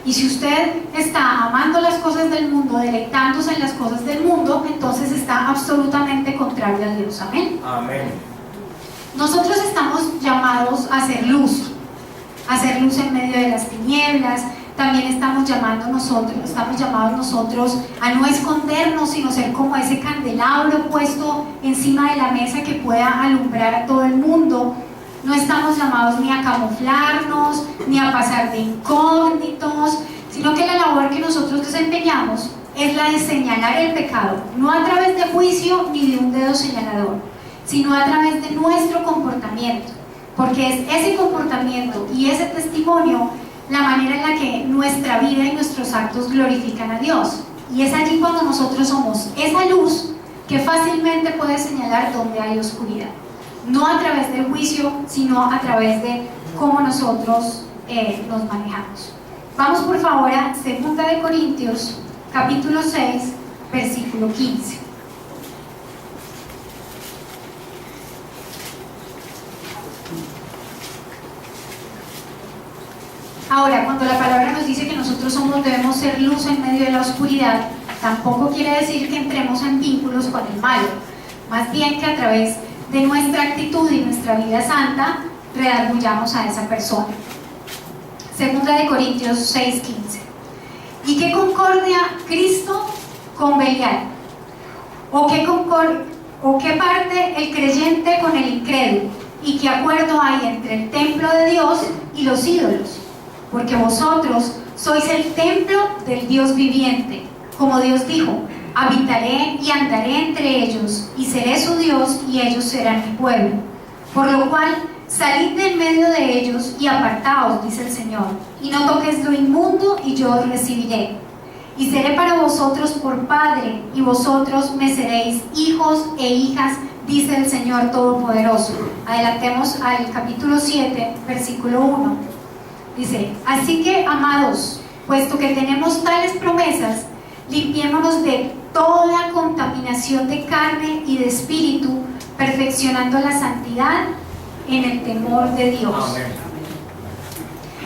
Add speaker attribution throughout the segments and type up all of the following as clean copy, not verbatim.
Speaker 1: Y si usted está amando las cosas del mundo, deleitándose en las cosas del mundo, entonces está absolutamente contrario a Dios. Amén.
Speaker 2: Amén.
Speaker 1: Nosotros estamos llamados a hacer luz en medio de las tinieblas. También estamos llamados nosotros a no escondernos, sino ser como ese candelabro puesto encima de la mesa que pueda alumbrar a todo el mundo. No estamos llamados ni a camuflarnos, ni a pasar de incógnitos, sino que la labor que nosotros desempeñamos es la de señalar el pecado, no a través de juicio ni de un dedo señalador, sino a través de nuestro comportamiento, porque es ese comportamiento y ese testimonio la manera en la que nuestra vida y nuestros actos glorifican a Dios. Y es allí cuando nosotros somos esa luz que fácilmente puede señalar donde hay oscuridad. No a través del juicio, sino a través de cómo nosotros nos manejamos. Vamos por favor a 2 Corintios, capítulo 6, versículo 15. Ahora, cuando la palabra nos dice que nosotros debemos ser luz en medio de la oscuridad, tampoco quiere decir que entremos en vínculos con el malo, más bien que a través de nuestra actitud y nuestra vida santa redarguyamos a esa persona. 2 Corintios 6:15. ¿Y qué concordia Cristo con Belial? ¿O qué parte el creyente con el incrédulo? ¿Y qué acuerdo hay entre el templo de Dios y los ídolos? Porque vosotros sois el templo del Dios viviente. Como Dios dijo: habitaré y andaré entre ellos, y seré su Dios, y ellos serán mi pueblo. Por lo cual, salid de en medio de ellos y apartaos, dice el Señor, y no toquéis lo inmundo, y yo os recibiré. Y seré para vosotros por Padre, y vosotros me seréis hijos e hijas, dice el Señor Todopoderoso. Adelantemos al capítulo 7, versículo 1. Dice: así que, amados, puesto que tenemos tales promesas, limpiémonos de toda contaminación de carne y de espíritu, perfeccionando la santidad en el temor de Dios.
Speaker 2: Amén.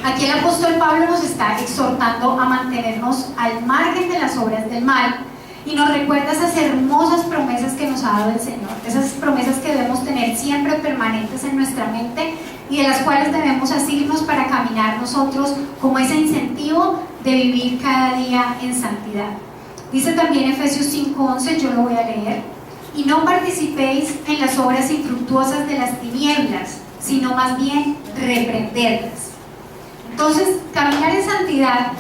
Speaker 1: Aquí el apóstol Pablo nos está exhortando a mantenernos al margen de las obras del mal y nos recuerda esas hermosas promesas que nos ha dado el Señor, esas promesas que debemos tener siempre permanentes en nuestra mente y de las cuales debemos asirnos para caminar nosotros como ese incentivo de vivir cada día en santidad. Dice también Efesios 5:11, yo lo voy a leer: y no participéis en las obras infructuosas de las tinieblas, sino más bien reprenderlas. Entonces, caminar en santidad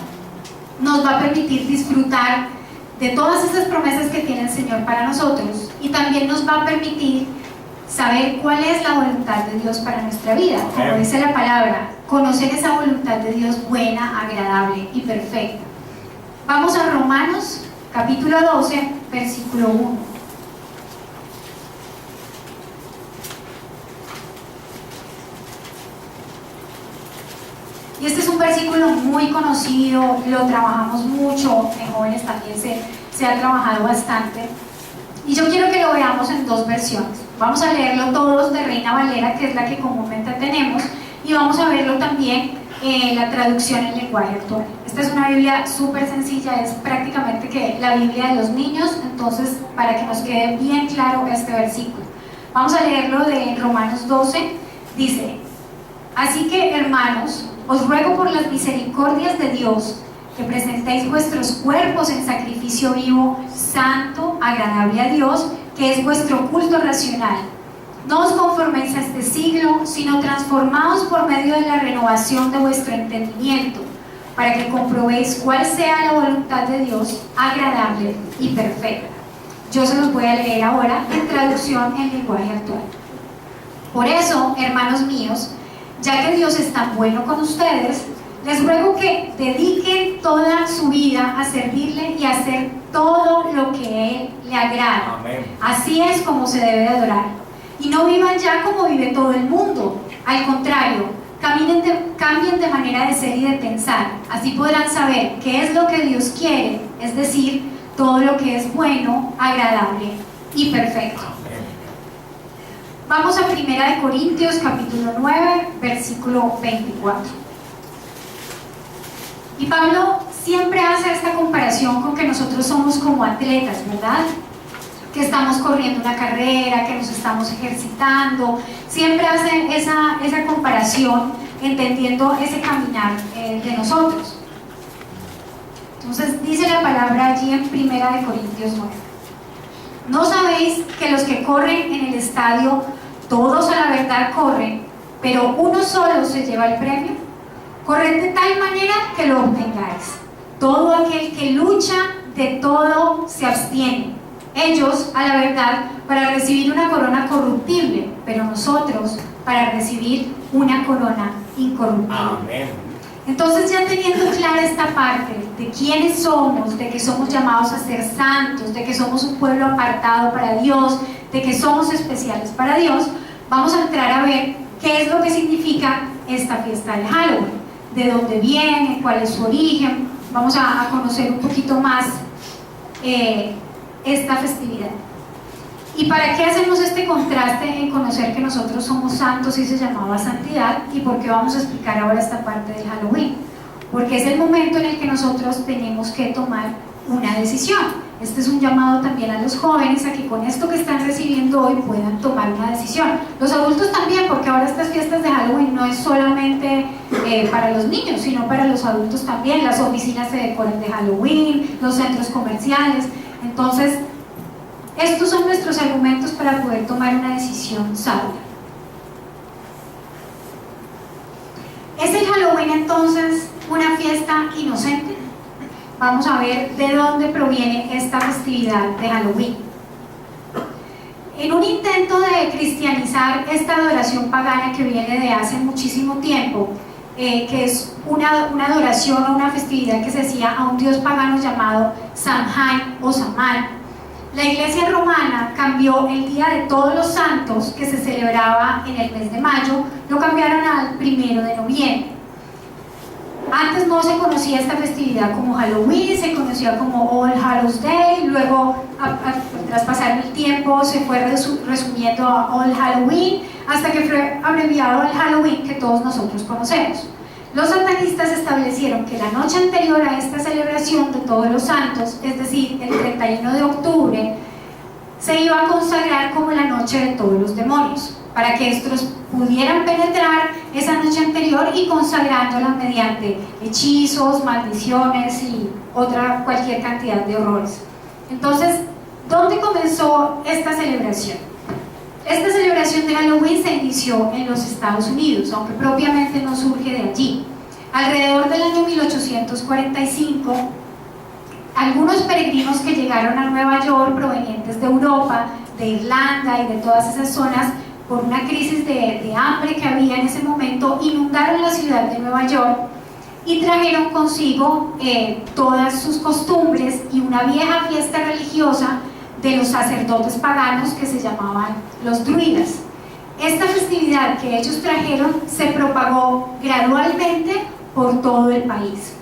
Speaker 1: nos va a permitir disfrutar de todas esas promesas que tiene el Señor para nosotros, y también nos va a permitir saber cuál es la voluntad de Dios para nuestra vida. Como dice la palabra, conocer esa voluntad de Dios buena, agradable y perfecta. Vamos a Romanos capítulo 12, versículo 1. Y este es un versículo muy conocido, lo trabajamos mucho, en jóvenes también se ha trabajado bastante. Y yo quiero que lo veamos en dos versiones. Vamos a leerlo todos de Reina Valera, que es la que comúnmente tenemos, y vamos a verlo también en la traducción en lenguaje actual. Esta es una Biblia súper sencilla, es prácticamente que la Biblia de los niños, entonces para que nos quede bien claro este versículo. Vamos a leerlo de Romanos 12, dice: así que, hermanos, os ruego por las misericordias de Dios que presentéis vuestros cuerpos en sacrificio vivo, santo, agradable a Dios, que es vuestro culto racional. No os conforméis a este siglo, sino transformaos por medio de la renovación de vuestro entendimiento, para que comprobéis cuál sea la voluntad de Dios, agradable y perfecta. Yo se los voy a leer ahora en traducción en lenguaje actual. Por eso, hermanos míos, ya que Dios es tan bueno con ustedes, les ruego que dediquen toda su vida a servirle y a hacer todo lo que Él le agrada.
Speaker 2: Amén.
Speaker 1: Así es como se debe de adorar. Y no vivan ya como vive todo el mundo. Al contrario, cambien de manera de ser y de pensar. Así podrán saber qué es lo que Dios quiere, es decir, todo lo que es bueno, agradable y perfecto. Vamos a 1 Corintios capítulo 9, versículo 24. Y Pablo siempre hace esta comparación con que nosotros somos como atletas, ¿verdad? Que estamos corriendo una carrera, que nos estamos ejercitando, siempre hace esa comparación, entendiendo ese caminar de nosotros. Entonces dice la palabra allí en 1 Corintios 9. ¿No sabéis que los que corren en el estadio, todos a la verdad corren, pero uno solo se lleva el premio? Corred de tal manera que lo obtengáis. Todo aquel que lucha, de todo se abstiene. Ellos, a la verdad, para recibir una corona corruptible, pero nosotros para recibir una corona incorruptible.
Speaker 2: Amén.
Speaker 1: Entonces, ya teniendo clara esta parte de quiénes somos, de que somos llamados a ser santos, de que somos un pueblo apartado para Dios, de que somos especiales para Dios, vamos a entrar a ver qué es lo que significa esta fiesta de Halloween, de dónde viene, cuál es su origen. Vamos a conocer un poquito más esta festividad. ¿Y para qué hacemos este contraste en conocer que nosotros somos santos y se llamaba santidad? ¿Y por qué vamos a explicar ahora esta parte del Halloween? Porque es el momento en el que nosotros tenemos que tomar una decisión. Este es un llamado también a los jóvenes a que con esto que están recibiendo hoy puedan tomar una decisión. Los adultos también, porque ahora estas fiestas de Halloween no es solamente para los niños, sino para los adultos también. Las oficinas se decoran de Halloween, los centros comerciales. Entonces, estos son nuestros argumentos para poder tomar una decisión sabia. ¿Es el Halloween entonces una fiesta inocente? Vamos a ver de dónde proviene esta festividad de Halloween. En un intento de cristianizar esta adoración pagana que viene de hace muchísimo tiempo, que es una adoración o una festividad que se hacía a un dios pagano llamado Samhain o Samán, la Iglesia romana cambió el Día de Todos los Santos, que se celebraba en el mes de mayo, lo cambiaron al 1 de noviembre. Antes no se conocía esta festividad como Halloween, se conocía como All Hallows Day, luego tras pasar el tiempo se fue resumiendo a All Halloween, hasta que fue abreviado al Halloween que todos nosotros conocemos. Los satanistas establecieron que la noche anterior a esta celebración de Todos los Santos, es decir, el 31 de octubre, se iba a consagrar como la noche de todos los demonios, para que estos pudieran penetrar esa noche anterior y consagrándola mediante hechizos, maldiciones y cualquier cantidad de horrores. Entonces, ¿dónde comenzó esta celebración? Esta celebración de Halloween se inició en los Estados Unidos, aunque propiamente no surge de allí. Alrededor del año 1845, algunos peregrinos que llegaron a Nueva York provenientes de Europa, de Irlanda y de todas esas zonas, por una crisis de hambre que había en ese momento, inundaron la ciudad de Nueva York y trajeron consigo todas sus costumbres y una vieja fiesta religiosa de los sacerdotes paganos que se llamaban los druidas. Esta festividad que ellos trajeron se propagó gradualmente por todo el país.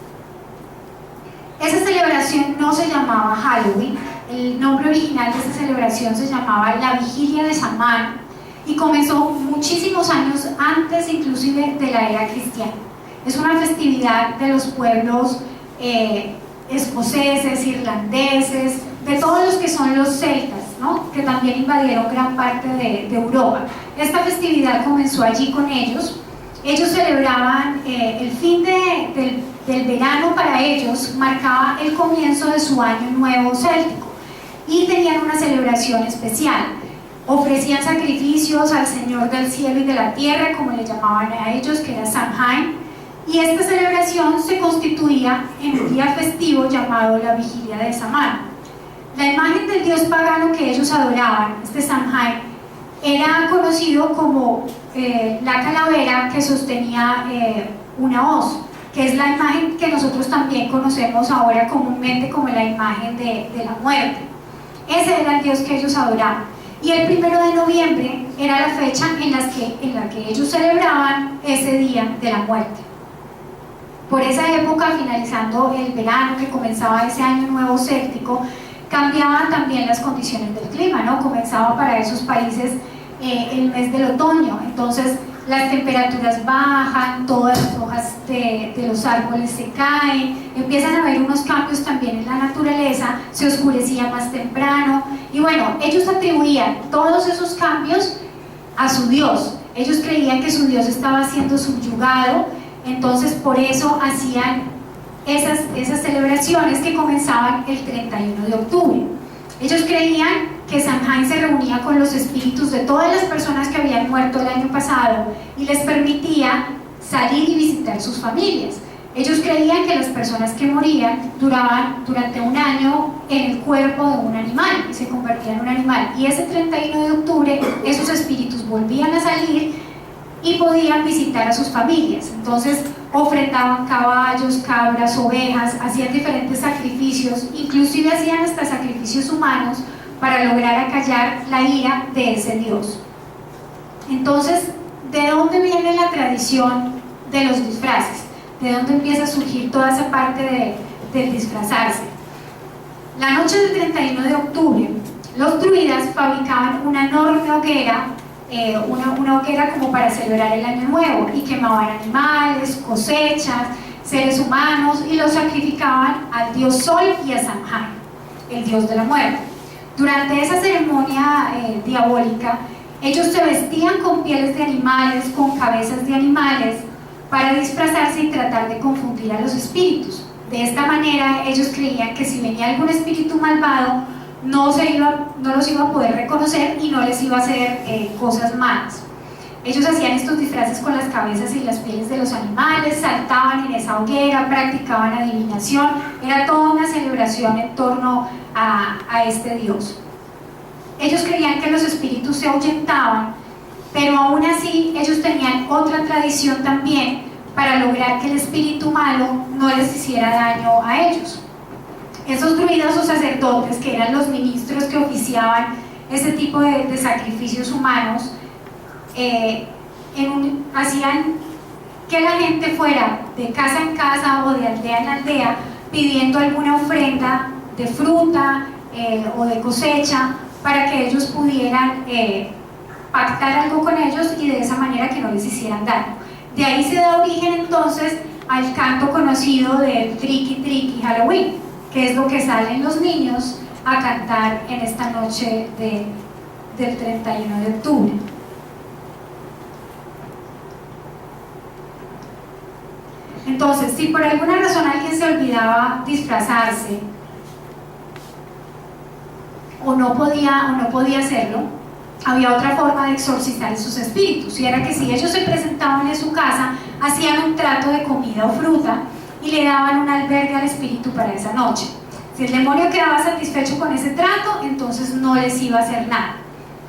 Speaker 1: Esa celebración no se llamaba Halloween, el nombre original de esta celebración se llamaba la Vigilia de Samán y comenzó muchísimos años antes inclusive de la era cristiana. Es una festividad de los pueblos escoceses, irlandeses, de todos los que son los celtas, ¿no? Que también invadieron gran parte de Europa. Esta festividad comenzó allí con ellos. Ellos celebraban el fin del verano para ellos, marcaba el comienzo de su año nuevo céltico y tenían una celebración especial. Ofrecían sacrificios al Señor del cielo y de la tierra, como le llamaban a ellos, que era Samhain, y esta celebración se constituía en un día festivo llamado la Vigilia de Samán. La imagen del dios pagano que ellos adoraban, este Samhain, era conocido como la calavera que sostenía una hoz, que es la imagen que nosotros también conocemos ahora comúnmente como la imagen de la muerte. Ese era el dios que ellos adoraban. Y el 1 de noviembre era la fecha en la que ellos celebraban ese día de la muerte. Por esa época, finalizando el verano, que comenzaba ese año nuevo céltico, cambiaban también las condiciones del clima, ¿no? Comenzaba para esos países el mes del otoño, entonces las temperaturas bajan, todas las hojas de los árboles se caen, empiezan a haber unos cambios también en la naturaleza, se oscurecía más temprano, y bueno, ellos atribuían todos esos cambios a su Dios. Ellos creían que su Dios estaba siendo subyugado, entonces por eso hacían esas celebraciones que comenzaban el 31 de octubre. Ellos creían que Samhain se reunía con los espíritus de todas las personas que habían muerto el año pasado y les permitía salir y visitar sus familias. Ellos creían que las personas que morían duraban durante un año en el cuerpo de un animal y se convertían en un animal, y ese 31 de octubre esos espíritus volvían a salir y podían visitar a sus familias. Entonces ofrendaban caballos, cabras, ovejas, hacían diferentes sacrificios, inclusive hacían hasta sacrificios humanos para lograr acallar la ira de ese Dios. Entonces, ¿de dónde viene la tradición de los disfraces? ¿De dónde empieza a surgir toda esa parte del disfrazarse? La noche del 31 de octubre, los druidas fabricaban una enorme hoguera, una hoguera como para celebrar el año nuevo, y quemaban animales, cosechas, seres humanos, y los sacrificaban al dios Sol y a Samhain, el dios de la muerte. Durante esa ceremonia diabólica, ellos se vestían con pieles de animales, con cabezas de animales, para disfrazarse y tratar de confundir a los espíritus. De esta manera ellos creían que si venía algún espíritu malvado no los iba a poder reconocer y no les iba a hacer cosas malas. Ellos hacían estos disfraces con las cabezas y las pieles de los animales, saltaban en esa hoguera, practicaban adivinación, era toda una celebración en torno a este dios. Ellos creían que los espíritus se ahuyentaban, pero aún así ellos tenían otra tradición también para lograr que el espíritu malo no les hiciera daño a ellos. Esos druidas o sacerdotes, que eran los ministros que oficiaban ese tipo de sacrificios humanos, hacían que la gente fuera de casa en casa o de aldea en aldea pidiendo alguna ofrenda de fruta o de cosecha para que ellos pudieran pactar algo con ellos y de esa manera que no les hicieran daño. De ahí se da origen entonces al canto conocido del Tricky Tricky Halloween, que es lo que salen los niños a cantar en esta noche del 31 de octubre. Entonces, si por alguna razón alguien se olvidaba disfrazarse o no podía hacerlo, había otra forma de exorcizar esos espíritus, y era que si ellos se presentaban en su casa, hacían un trato de comida o fruta y le daban un albergue al espíritu para esa noche. Si el demonio quedaba satisfecho con ese trato, entonces no les iba a hacer nada.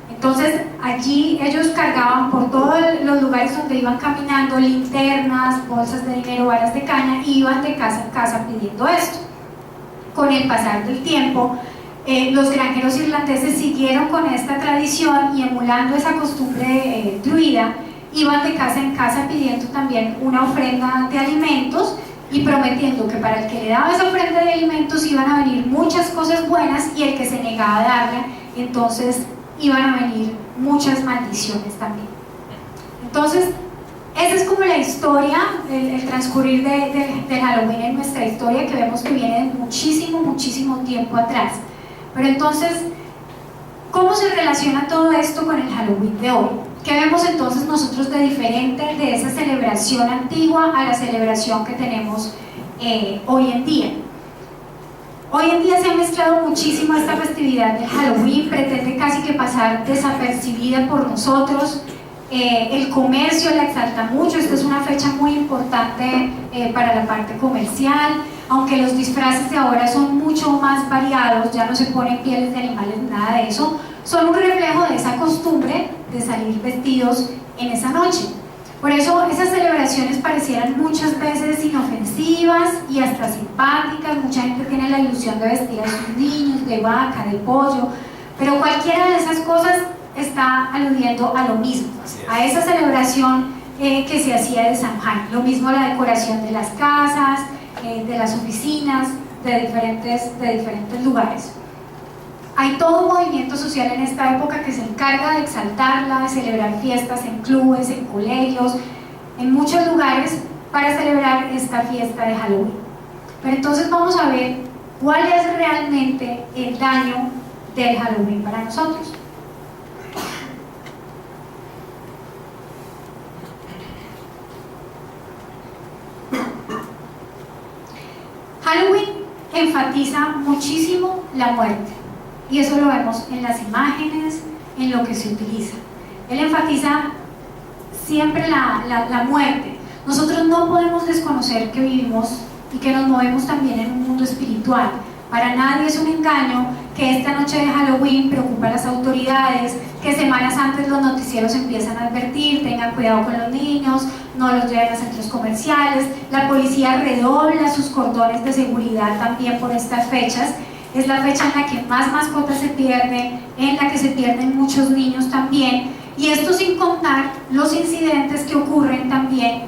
Speaker 1: Entonces allí ellos cargaban por todos los lugares donde iban caminando linternas, bolsas de dinero, varas de caña, y iban de casa en casa pidiendo esto. Con el pasar del tiempo, los granjeros irlandeses siguieron con esta tradición y, emulando esa costumbre druida, iban de casa en casa pidiendo también una ofrenda de alimentos y prometiendo que para el que le daba esa ofrenda de alimentos iban a venir muchas cosas buenas, y el que se negaba a darla, entonces iban a venir muchas maldiciones también. Entonces, esa es como la historia, el transcurrir de Halloween en nuestra historia, que vemos que viene de muchísimo tiempo atrás. Pero entonces, ¿cómo se relaciona todo esto con el Halloween de hoy? ¿Qué vemos entonces nosotros de diferente de esa celebración antigua a la celebración que tenemos hoy en día? Hoy en día se ha mezclado muchísimo esta festividad de Halloween, pretende casi que pasar desapercibida por nosotros. El comercio la exalta mucho, esta es una fecha muy importante para la parte comercial, aunque los disfraces de ahora son mucho más variados, ya no se ponen pieles de animales, nada de eso, son un reflejo de esa costumbre de salir vestidos en esa noche. Por eso esas celebraciones parecieran muchas veces inofensivas y hasta simpáticas. Mucha gente tiene la ilusión de vestir a sus niños de vaca, de pollo, pero cualquiera de esas cosas está aludiendo a lo mismo, a esa celebración que se hacía de Samhain. Lo mismo la decoración de las casas, de las oficinas, de diferentes lugares. Hay todo un movimiento social en esta época que se encarga de exaltarla, de celebrar fiestas en clubes, en colegios, en muchos lugares para celebrar esta fiesta de Halloween. Pero entonces vamos a ver cuál es realmente el daño del Halloween para nosotros. Halloween enfatiza muchísimo la muerte, y eso lo vemos en las imágenes, en lo que se utiliza. Él enfatiza siempre la muerte. Nosotros no podemos desconocer que vivimos y que nos movemos también en un mundo espiritual. Para nadie es un engaño que esta noche de Halloween preocupa a las autoridades, que semanas antes los noticieros empiezan a advertir, tengan cuidado con los niños, no los lleven a centros comerciales, la policía redobla sus cordones de seguridad también por estas fechas. Es la fecha en la que más mascotas se pierden, en la que se pierden muchos niños también, y esto sin contar los incidentes que ocurren también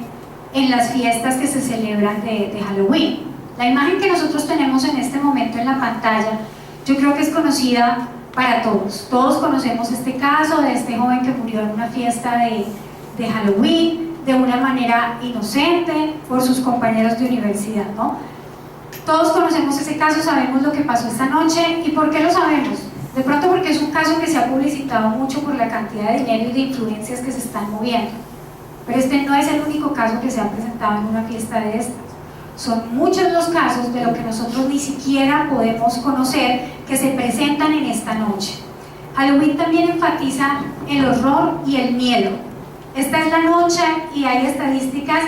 Speaker 1: en las fiestas que se celebran de Halloween. La imagen que nosotros tenemos en este momento en la pantalla, yo creo que es conocida para todos. Todos conocemos este caso de este joven que murió en una fiesta de Halloween, de una manera inocente, por sus compañeros de universidad, ¿no? Todos conocemos ese caso, sabemos lo que pasó esta noche. ¿Y por qué lo sabemos? De pronto porque es un caso que se ha publicitado mucho por la cantidad de dinero y de influencias que se están moviendo. Pero este no es el único caso que se ha presentado en una fiesta de estas. Son muchos los casos de lo que nosotros ni siquiera podemos conocer que se presentan en esta noche. Halloween también enfatiza el horror y el miedo. Esta es la noche y hay estadísticas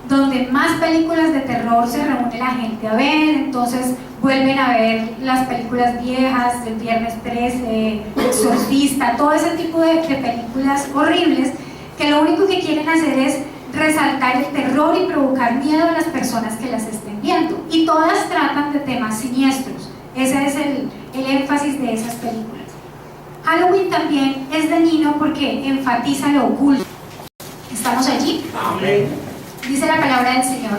Speaker 1: donde más películas de terror se reúne la gente a ver, entonces vuelven a ver las películas viejas del Viernes 13, Exorcista, todo ese tipo de películas horribles que lo único que quieren hacer es resaltar el terror y provocar miedo a las personas que las estén viendo, y todas tratan de temas siniestros. Ese es el énfasis de esas películas. Halloween también es dañino porque enfatiza lo oculto. ¿Estamos allí?
Speaker 2: Amén.
Speaker 1: Dice la palabra del Señor: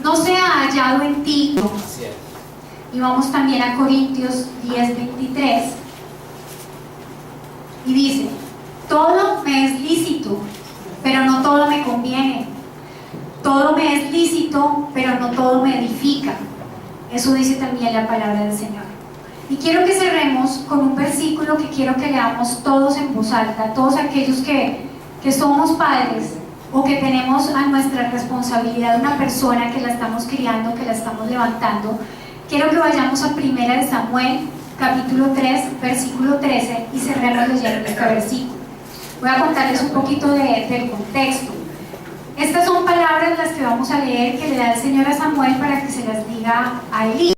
Speaker 1: no se ha hallado en ti. Y vamos también a Corintios 10:23, y dice: todo me es lícito, pero no todo me conviene. Todo me es lícito, pero no todo me edifica. Eso dice también la palabra del Señor. Y quiero que cerremos con un versículo que quiero que leamos todos en voz alta, todos aquellos que somos padres o que tenemos a nuestra responsabilidad una persona que la estamos criando, que la estamos levantando. Quiero que vayamos a 1 de Samuel, capítulo 3, versículo 13, y cerremos leyendo este versículo. Voy a contarles un poquito del contexto. Estas son palabras las que vamos a leer que le da el Señor a Samuel para que se las diga a Elí.